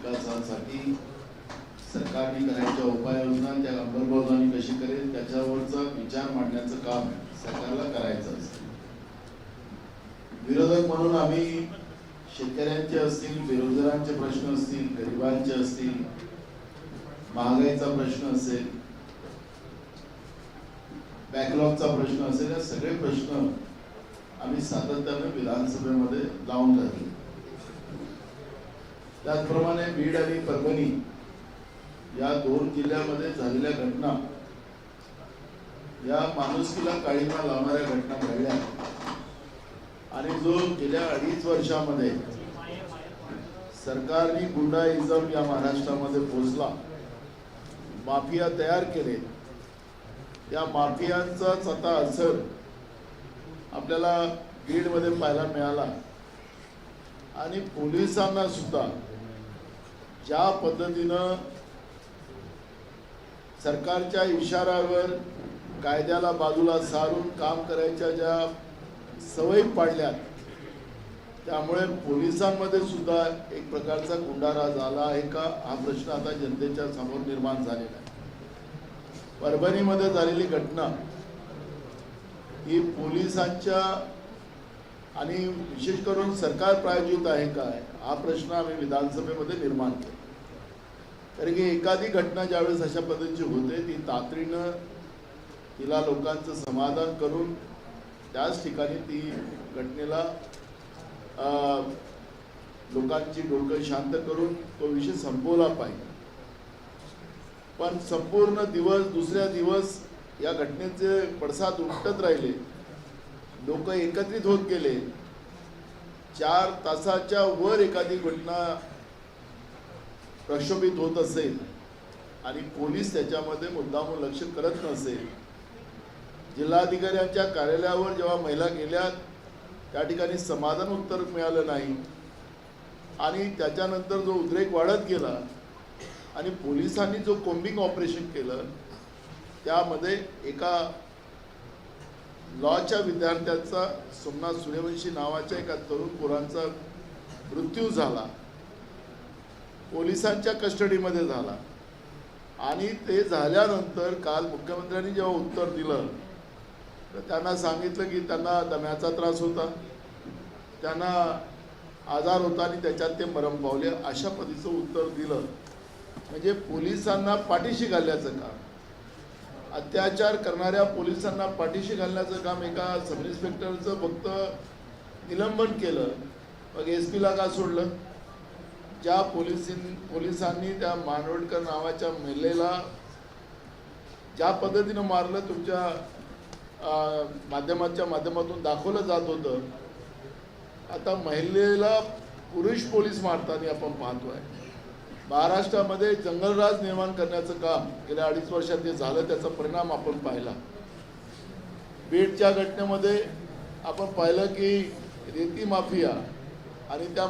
विकासासाठी सरकारने करायच्या उपाययोजना त्या अंमलबजावणी कशी करेल त्याच्यावरचा विचार मांडण्याचं काम सरकारला करायचं असतं। विरोधक म्हणून आम्ही शेतकऱ्यांचे असतील, बेरोजगारांचे प्रश्न असतील, गरिबांचे असतील, महागाईचा प्रश्न असेल, बॅकलॉगचा प्रश्न असेल, या सगळे प्रश्न आम्ही सातत्याने विधानसभेमध्ये लावून धरले। त्याचप्रमाणे बीड आणि परभणी या दोन जिल्ह्यामध्ये झालेल्या घटना या माणुसकीला काळीमा लावणाऱ्या घटना घडल्या आणि जो गेल्या 2.5 वर्षामध्ये सरकारने गुंडाइझम या महाराष्ट्रामध्ये पोचला, माफिया तयार केले, या माफियांचाच आता असर आपल्याला बीडमध्ये पाहायला मिळाला। आणि पोलिसांना सुद्धा ज्या पद्धतीनं सरकारच्या इशाऱ्यावर कायद्याला बाजूला सारून काम करायच्या ज्या सवयी पाडल्यात, त्यामुळे पोलिसांमध्ये सुद्धा एक प्रकारचा गुंडाराज आला आहे का हा प्रश्न आता जनतेच्या समोर निर्माण झालेला आहे। परभणीमध्ये झालेली घटना ही पोलिसांच्या आणि विशेष करून सरकार प्रायोजित आहे काय हा प्रश्न आम्ही विधानसभेमध्ये निर्माण केला। कारण की एखादी घटना ज्यावेळेस अशा पद्धतीची होते ती तातडीनं तिला लोकांचं समाधान करून त्याच ठिकाणी ती घटनेला लोकांची डोकं शांत करून तो विषय संपवला पाहिजे। पण संपूर्ण दिवस दुसऱ्या दिवस या घटनेचे पडसाद उमटत राहिले, लोक एकत्रित होत गेले। 4 तासाच्या वर एखादी घटना प्रक्षोभित होत असेल आणि पोलीस त्याच्यामध्ये मुद्दामून लक्ष करत नसेल, जिल्हाधिकाऱ्यांच्या कार्यालयावर जेव्हा महिला गेल्या त्या ठिकाणी समाधान उत्तर मिळालं नाही आणि त्याच्यानंतर जो उद्रेक वाढत गेला आणि पोलिसांनी जो कोम्बिंग ऑपरेशन केलं त्यामध्ये एका लॉच्या विद्यार्थ्याचा सोमनाथ सूर्यवंशी नावाच्या एका तरुण पोरांचा मृत्यू झाला, पोलिसांच्या कस्टडीमध्ये झाला। आणि ते झाल्यानंतर काल मुख्यमंत्र्यांनी जेव्हा उत्तर दिलं तर त्यांना सांगितलं की त्यांना दम्याचा त्रास होता, त्यांना आजार होता आणि त्याच्यात ते मरण पावले, अशा पद्धतीचं उत्तर दिलं। म्हणजे पोलिसांना पाठीशी घालण्याचं काम, अत्याचार करणाऱ्या पोलिसांना पाठीशी घालण्याचं काम एका सब इन्स्पेक्टरचं फक्त निलंबन केलं, मग SP ला का सोडलं? ज्या पोलिसांनी त्या मानवडकर नावाच्या महिलेला ज्या पद्धतीनं मारलं तुमच्या माध्यमातून दाखवलं जात होतं, आता महिलेला पुरुष पोलीस मारताना आपण पाहतोय। महाराष्ट्रामध्ये जंगलराज निर्माण करण्याचं काम गेल्या 2.5 वर्षात जे झालं त्याचा परिणाम आपण पाहिला। बीडच्या घटनेमध्ये आपण पाहिलं की रेती माफिया आणि त्या